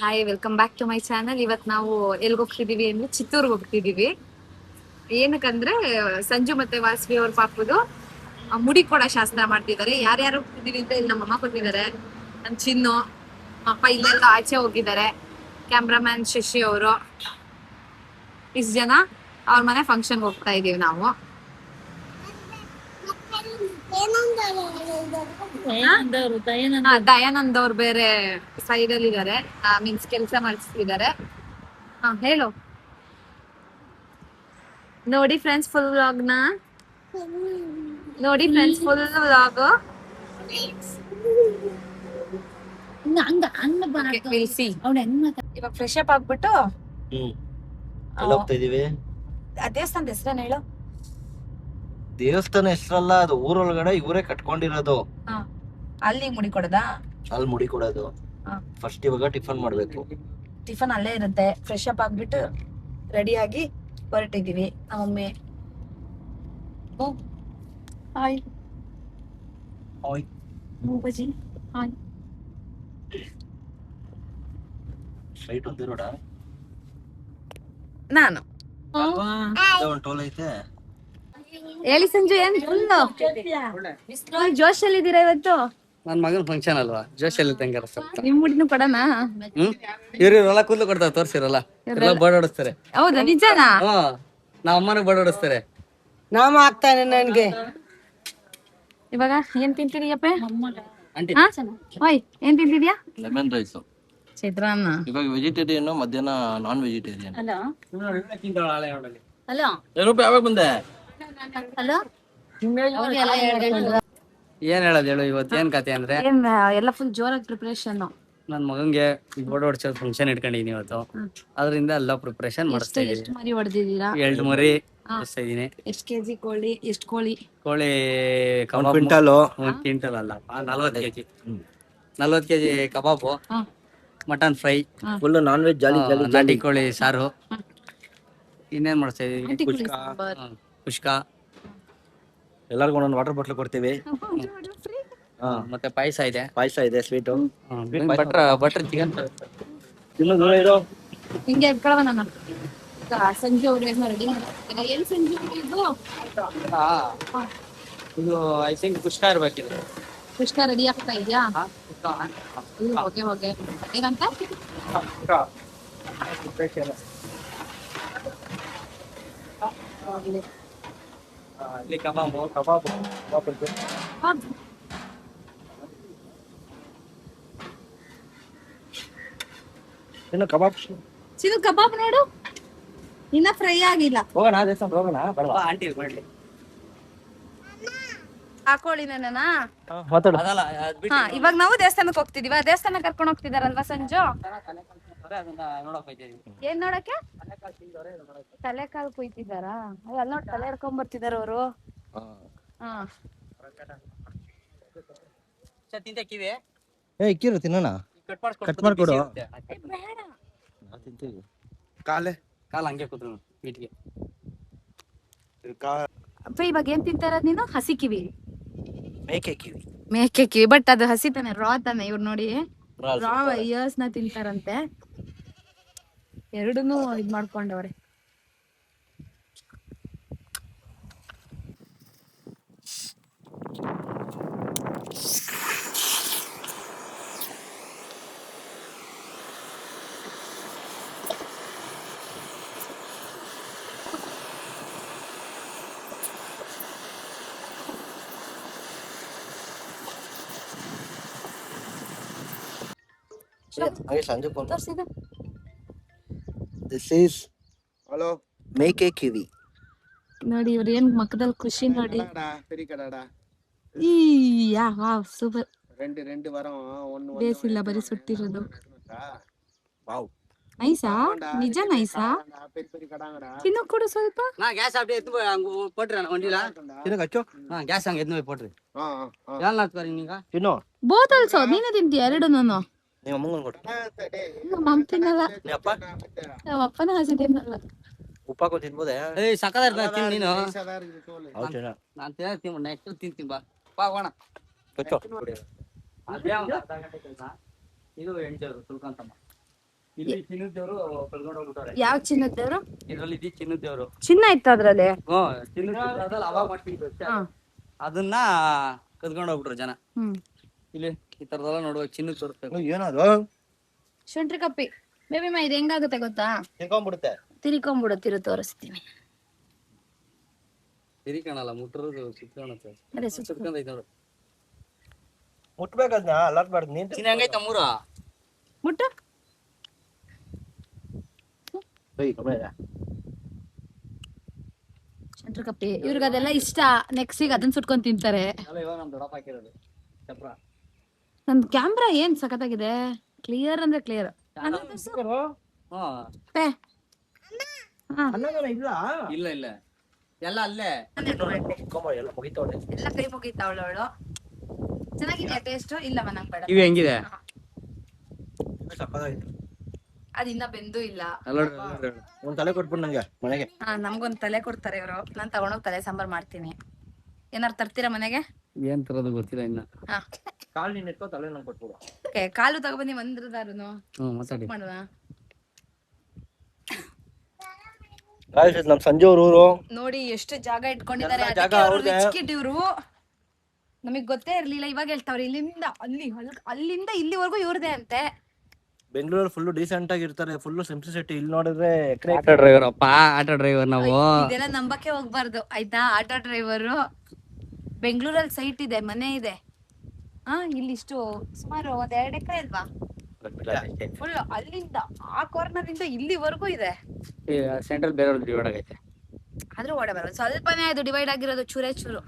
Hi, welcome back to my channel. ಇವತ್ ನಾವು ಎಲ್ಗ್ ಹೋಗ್ತಿದೀವಿ ಅಂದ್ರೆ ಚಿತ್ತೂರ್ಗೆ ಹೋಗ್ತಿದೀವಿ. ಏನಕ್ಕಂದ್ರೆ ಸಂಜು ಮತ್ತೆ ವಾಸವಿ ಅವ್ರ ಪಾಪದು ಮುಡಿ ಕೊಡ ಶಾಸ್ತ್ರ ಮಾಡ್ತಿದ್ದಾರೆ. ಯಾರ್ಯಾರು ಹೋಗ್ತಿದೀವಿ ಅಂತ ಇಲ್ಲಿ ನಮ್ಮ ಅಮ್ಮ ಕೊಟ್ಟಿದ್ದಾರೆ, ನಮ್ ಚಿನ್ನು ಅಪ್ಪ ಇಲ್ಲೆಲ್ಲ ಆಚೆ ಹೋಗಿದ್ದಾರೆ. ಕ್ಯಾಮ್ರಾಮ್ಯಾನ್ ಶಶಿ ಅವರು, ಇಷ್ಟು ಜನ ಅವ್ರ ಮನೆ ಫಂಕ್ಷನ್ ಹೋಗ್ತಾ ಇದೀವಿ ನಾವು. ದಯಾನಂದ್ ಅವ್ರು ಬೇರೆ ಸೈಡ್ ಅಲ್ಲಿ ಇದಾರೆ, ಮೀನ್ಸ್ ಕೆಲಸ ಮಾಡಿಸ್ತಿದ್ದಾರೆ. ಹೇಳು. ನೋಡಿ ಫ್ರೆಂಡ್ಸ್ ಫುಲ್ ವ್ಲಾಗ್ ನ ನೋಡಿ ಫ್ರೆಂಡ್ಸ್ ಫುಲ್ ವ್ಲಾಗ್ ಇವಾಗ ಫ್ರೆಶ್ ಅಪ್ ಆಗ್ಬಿಟ್ಟು ಹೋಗ್ತಾ ಇದೀವಿ. ದೇವಸ್ಥಾನದ ಹೆಸರೇನು ಹೇಳು? ದೇವಸ್ಥಾನ ಹೆಸರಲ್ಲ, ಅದು ಊರೊಳಗಡೆ ಇವರೇ ಕಟ್ಕೊಂಡಿರೋದು. ಅಲ್ಲಿ ಮುಡಿ ಕೊಡದಾ? ಅಲ್ಲಿ ಮುಡಿ ಕೊಡೋದು. ಫಸ್ಟ್ ಇವಾಗ ಟಿಫನ್ ಮಾಡ್ಬೇಕು. ಟಿಫನ್ ಅಲ್ಲೇ ಇರುತ್ತೆ. ಫ್ರೆಶ್ ಅಪ್ ಆಗ್ಬಿಟ್ಟು ರೆಡಿ ಆಗಿ ಹೊರಟಿದೀವಿ. ನಮ್ಮಮ್ಮಿ ಹಾಯ್ ಹಾಯ್ ಬಜಿ ಹಾಯ್. ಸ್ಟ್ರೈಟ್ ಒಂದೇ ರೋಡ. ನಾನು ಒಂದು ಟೋಲ್ ಐತೆ. ಹೇಳಿ ಸಂಜು, ಏನ್ ಫುಲ್ ಜೋಶ್ ಅಲ್ಲಿ ಇದ್ದೀರಾ ಇವತ್ತು? ನನ್ ಮಗನ್ ಫಂಕ್ಷನ್ ಅಲ್ವಾ, ಜೋಶಲ್ಲಿ ತಂಗಾರ ನಿಮ್ ಮುಡಿನೂ ಕೊಡೋಣ? ಇವ್ರೆಲ್ಲ ಕೂದಲು ಕೊಡ್ತಾರ, ತೋರ್ಸಿರಲ್ಲ ಎಲ್ಲ ಬೋರ್ಡ್ ಹೊಡಿಸ್ತಾರೆ. ಹೌದಾ, ನಿಜನಾ? ನಾವ್ ಅಮ್ಮನ ಬೋರ್ಡ್ ಹೊಡಿಸ್ತಾರೆ. ನಾಮ ಆಗ್ತಾನೆ ನನ್ಗೆ. ಇವಾಗ ಏನ್ ತಿಂತಿದೀಯಪ್ಪ? ಓಯ್, ಏನ್ ತಿಂತಿದ್ಯಾ? ಲೆಮನ್ ರೈಸ್, ಚಿತ್ರಾನ್ನ. ಇವಾಗ ವೆಜಿಟೇರಿಯನ್, ಮಧ್ಯಾಹ್ನ ನಾನ್ ವೆಜಿಟೇರಿಯನ್. ಹಲೋ ಯಾವಾಗ ಬಂದೆ? ಹಲೋ, ಏನ್ ಹೇಳೋದ್ ಹೇಳು, ಇವತ್ತು ಏನ್ ಕತೆ ಅಂದ್ರೆ ಏನ್ ಎಲ್ಲ ಫುಲ್ ಜೋರಾಗಿ ಪ್ರಿಪರೇಷನ್. ನನ್ ಮಗಂಗೆ ಬೋರ್ಡ್ ಹೊಡ್ಸೋದ್ ಫಂಕ್ಷನ್ ಇಟ್ಕೊಂಡಿದೀನಿ ಇವತ್ತು. ಅದರಿಂದ ಎಲ್ಲ ಪ್ರಿಪರೇಷನ್ ಮಾಡಿಸ್ತಾ ಇದೀನಿ. ಎಷ್ಟು ಮರಿ ಹೊಡೆದಿದ್ದೀರಾ? 2 ಮರಿ ಮಾಡಿಸ್ತಾ ಇದೀನಿ. ಎಷ್ಟು ಕೆಜಿ ಕೋಳಿ? ಎಷ್ಟು ಕೋಳಿ? ಕೋಳಿ ಕ್ವಿಂಟಲ್. 1 ಕ್ವಿಂಟಲ್ ಅಲ್ಲ, 40 ಕೆಜಿ. 40 ಕೆಜಿ ಕಬಾಬು, mutton fry, full non veg jolly jolly. ನಾಟಿ ಕೋಳಿ ಸಾರು. ಇನ್ನೇನ್ ಮಾಡಿಸ್ತಾ ಇದೀವಿ? ನಾಟಿ ಕೋಳಿ ಸಾಂಬಾರ್. ಕುಷ್ಕ, ಎಲ್ಲರಿಗೂ ಒಂದೊಂದು ವಾಟರ್ ಬಾಟ್ಲ್ ಕೊಡ್ತೀವಿ. ಮತ್ತೆ ಪಾಯಸ ಇದೆ. ಪಾಯಸ ಇದೆ, ಸ್ವೀಟು. Butter chicken. ಇನ್ನು ದೂರ ಇರೋ ಹಿಂಗೆ ಎತ್ಕೊಳ್ಳೋಣ ನಾನು. ಸಂಜೆ ಅವ್ರು ರೆಡಿ ಮಾಡ್ತಾರೆ. ಎಲ್ಲಿ ಸಂಜೆ ಇದು? ಇದು ಐ ಥಿಂಕ್ ಕುಷ್ಕ ಇರ್ಬೇಕಿದೆ. ಕುಷ್ಕ ರೆಡಿ ಆಗ್ತಾ ಇದೆಯಾ? ಹೋಗೆ ಹೋಗೆ. ಏನಂತ? ಇಲ್ಲಿ ಕಬಾಬು. ಇನ್ನು ಕಬಾಬ್. ಚಿನ್ನು ಕಬಾಬ್ ನೋಡು, ಇನ್ನ ಫ್ರೈ ಆಗಿಲ್ಲ. ಹೋಗೋಣ ದೇವಸ್ಥಾನ ಹೋಗೋಣ. ಆಂಟಿ ಮಾಡ್ಲಿ ಹಾಕೊಳ್ಳಿ ನನ್ನ. ಮಾತಾಡು. ಅದಲ್ಲ, ಇವಾಗ ನಾವು ದೇವಸ್ಥಾನಕ್ಕೆ ಹೋಗ್ತಿದೀವ. ದೇವಸ್ಥಾನ ಕರ್ಕೊಂಡು ಹೋಗ್ತಿದಾರಲ್ವಾ ಸಂಜು? ನೋಡಕ್ ಹೋಗ್ತಿದೀವಿ. ಏನ್ ನೋಡಕ್ಕೆ? ತಲೆಕಾಲ್ ಕುಯ್ತಿದಾರಾ? ಅಲ್ಲಿ ನೋಡಿ, ತಲೆ ಹಿಡ್ಕೊಂಡ್ ಬರ್ತಿದಾರ ಅವರು. ತಿಂತೀವಿ. ಇಕ್ಕಿರು ತಿನ್ನೋಣ. ಕಟ್ ಮಾಡ್ಕೊಡು. ತಿಂತೀವಿ. ಕಾಲ್ ಹಂಗೆ ಕೂತ್ರು ಮೀಟ್ಗೆ. ಅಪ್ಪ ಇವಾಗ ಏನ್ ತಿಂತಾ ಇರೋದ್ ನೀನು? ಹಸಿ ಕಿವಿ? ಮೇಕೆ ಕಿವಿ. ಮೇಕೆ ಕಿವಿ, ಬಟ್ ಅದು ಹಸಿ ತಾನೆ, ರಾ ತಾನೆ. ಇವ್ರು ನೋಡಿ, ರಾ ಇಯರ್ಸ್ ನ ತಿಂತಾರಂತೆ. ಎರಡನ್ನೂ ಇದ್ ಮಾಡ್ಕೊಂಡವ್ರೆ. ಸಂಜೆ ತೋರ್ಸಿದ ದಿಸ್ ಈಸ್ ಮೇಕೆ ಕಿವಿ. ನೋಡಿ, ಇವ್ರ ಏನ್ ಮಕ್ಕದಲ್ಲಿ ಖುಷಿ ನೋಡಿ. Wow, super. ಬೇಸಿಲ್ಲ, ಬರೀ ಸುಟ್ಟಿರೋದು. ನೈಸಾ? ನಿಜ ನೈಸಾ? ತಿನ್ನು ಕೊಡು ಸ್ವಲ್ಪ. ಗ್ಯಾಸ್ ಅಪ್ಡೇ ಎತ್ತು ಕೊಟ್ರಿ ಒಂದಿಲ್ಲ. ಗ್ಯಾಸ್ ಹಂಗೆ ಎದ್ದು ಕೊಟ್ರಿ. ತಿನ್ನು. ಬೋತ್ ಆಲ್ಸೋ ನೀನೇ ತಿಂತೀಯ? ಎರಡು ನಾನು. ನಿಮ್ಮ ಅಮ್ಮಂಗೆ ಕೊಟ್ಟು. ನಮ್ಮ ಅಮ್ಮ ತಿನ್ನಲ್ಲ, ಅಪ್ಪ ನಮ್ಮ ಅಪ್ಪನ ಹಸಿ ತಿನ್ನಲ್ಲ. ಉಪ್ಪಾಕೋ ತಿನ್ಬೋದೆ? ಸಕ್ಕದ ತಿನ್ ನೀನು. ಹೌದಾ? ನಾನು ತಿಂತೀನಿ, ನೆಕ್ಸ್ಟ್ ತಿಂತೀನಿ ಬಾ. ಹೋಗೋಣ. ಇದು 8 ತುಳ್ಕಂತಮ್ಮ. ಇಲ್ಲಿ ಚಿನ್ನದ ದೇವ್ರು ಕಳ್ಕೊಂಡು ಹೋಗ್ಬಿಟ್ಟಾರೆ. ಯಾವ ಚಿನ್ನದ ದೇವ್ರು? ಇದ್ರಲ್ಲಿ ಇದ್ದಿ ಚಿನ್ನದ ದೇವ್ರು. ಚಿನ್ನ ಇತ್ತು ಅದ್ರಲ್ಲಿ. ಚಿನ್ನದ ದೇವ್ರದಲ್ಲಿ ಅವಾಗ ಮಾಡ್ತಿದ್ರು ಅಷ್ಟೇ. ಅದನ್ನ ಕದ್ಕೊಂಡು ಹೋಗ್ಬಿಟ್ರು ಜನ. ಇಲ್ಲಿ ಈ ತರದೆಲ್ಲ ನೋಡುವಾಗ ಚಿನ್ನದ ತೋರಿಸ್ಬೇಕು. ಏನದು ಶುಂಠಿ ಕಪ್ಪಿ ಬೇಬಿ ಮಾ ಇದು ಹೆಂಗಾಗುತ್ತೆ ಗೊತ್ತಾ? ತಿನ್ಕೊಂಡ್ಬಿಡುತ್ತೆ. ತಿರ್ಕೊಂಡ್ಬಿಡುತ್ತಿರು ತೋರಿಸ್ತೀನಿ. ತಿರಿ ಕಾಣಲ್ಲ, ಮುಟ್ರದು ಸುತ್ಕೊಳತ್ತೆ. ಅದೇ ಸುತ್ಕೊಂಡೈತೆ ನೋಡು. ಮುಟ್ಬೇಕದ್ನ ಅಲ್ಲಾಡ್ಬಾರ್ದು. ನೀನ್ ಚಿನ್ನ ಹೆಂಗೈತೆ ಮೂರ? ಮುಟ್ಟು. ಶುಂಠಿ ಕಪ್ಪಿ ಇವ್ರಿಗೆ ಅದೆಲ್ಲ ಇಷ್ಟ. ನೆಕ್ಸ್ಟಿಗೆ ಅದನ್ನ ಸುಟ್ಕೊಂಡ್ ತಿಂತಾರೆ. ಇವಾಗ ನಮ್ ದೊಡ್ಡಪ್ಪ ಹಾಕಿರೋದು ಚಪ್ರ. ನನ್ ಕ್ಯಾಮ್ರಾ ಏನ್ ಸಖತ್ತಾಗಿದೆ, ಕ್ಲಿಯರ್ ಅಂದ್ರೆ ಕ್ಲಿಯರ್. ಇಲ್ಲ ಇಲ್ಲ ಎಲ್ಲ ಅಲ್ಲೇ ಎಲ್ಲ ಮುಗಿತವಳೆ. ಎಲ್ಲ ಕೈ ಮುಗಿತಾವಳವಳು. ಚೆನ್ನಾಗಿದೆ ಟೇಸ್ಟ್. ಇಲ್ಲ ಮನಂಗ್ ಬೇಡ. ಇವು ಹೆಂಗಿದೆ? ಅದ್ ಇನ್ನ ಬೆಂದು ಇಲ್ಲ. ಒಂದ್ ತಲೆ ಕೊಟ್ಬಿಟ್ಟು ನಂಗೆ ಮನೆಗೆ. ನಮ್ಗೊಂದ್ ತಲೆ ಕೊಡ್ತಾರೆ ಇವ್ರು. ನಾನ್ ತಗೊಂಡೋಗ್ ತಲೆ ಸಾಂಬಾರ್ ಮಾಡ್ತೀನಿ. ಏನಾರು ತರ್ತೀರಾ ಮನೆಗೆ? ಏನ್ ತರೋದು ಗೊತ್ತಿಲ್ಲ ಇನ್ನ. ಕಾಲ್ ನೀನ್ ಇಟ್ಕೋ, ತಲೆ ನಂಗೆ ಕೊಟ್ಬಿಡು. ಕಾಲು ತಗೊಬನ್ನಿ ಒಂದ್ರದಾರುನು ಮಾತಾಡಿ. ಮಾಡುವ. ನಮ್ ಸಂಜೆ ಊರು ನೋಡಿ ಎಷ್ಟು ಜಾಗ ಇಟ್ಕೊಂಡಿದ್ದಾರೆ. ಎಲ್ಲ ಜಾಗ ಅವ್ರ್ದೇ. ಇವ್ರು ನಮಗ್ ಗೊತ್ತೇ ಇರ್ಲಿಲ್ಲ. ಇವಾಗ ಹೇಳ್ತಾವ್ರೆ ಇಲ್ಲಿಂದ ಅಲ್ಲಿಂದ ಇಲ್ಲಿವರೆಗೂ ಇವ್ರದೇ ಅಂತೆ. ಬೆಂಗಳೂರಲ್ಲಿ ಫುಲ್ ಡೀಸೆಂಟ್ ಆಗಿ ಇರ್ತಾರೆ, ಫುಲ್ ಸಿಂಪ್ಲಿಸಿಟಿ. ಇಲ್ಲಿ ನೋಡಿದ್ರೆ ಆಟೋ ಡ್ರೈವರ್ ಅಪ್ಪ, ಆಟೋ ಡ್ರೈವರ್ ನಾವು. ಇದೆಲ್ಲ ನಂಬಕ್ಕೆ ಹೋಗ್ಬಾರ್ದು ಆಯ್ತಾ. ಆಟೋ ಡ್ರೈವರು ಬೆಂಗಳೂರಲ್ಲಿ ಸೈಟ್ ಇದೆ, ಮನೆ ಇದೆ. ಇಲ್ಲಿ ಇಷ್ಟು ಸುಮಾರು ಒಂದ್ 2 ಎಕರೆ ಅಲ್ವಾ? ಫುಲ್ ಅಲ್ಲಿಂದ ಆ ಕಾರ್ನರ್ ಇಂದ ಇಲ್ಲಿವರೆಗೂ ಇದೆ. ಸೆಂಟ್ರಲ್ ಬೇರೆ ಡಿವೈಡ್ ಆಗೈತೆ. ಆದ್ರೂ ಓಡ ಬರೋದು ಸ್ವಲ್ಪನೇ ಅದು ಡಿವೈಡ್ ಆಗಿರೋದು, ಚೂರೇ ಚೂರು.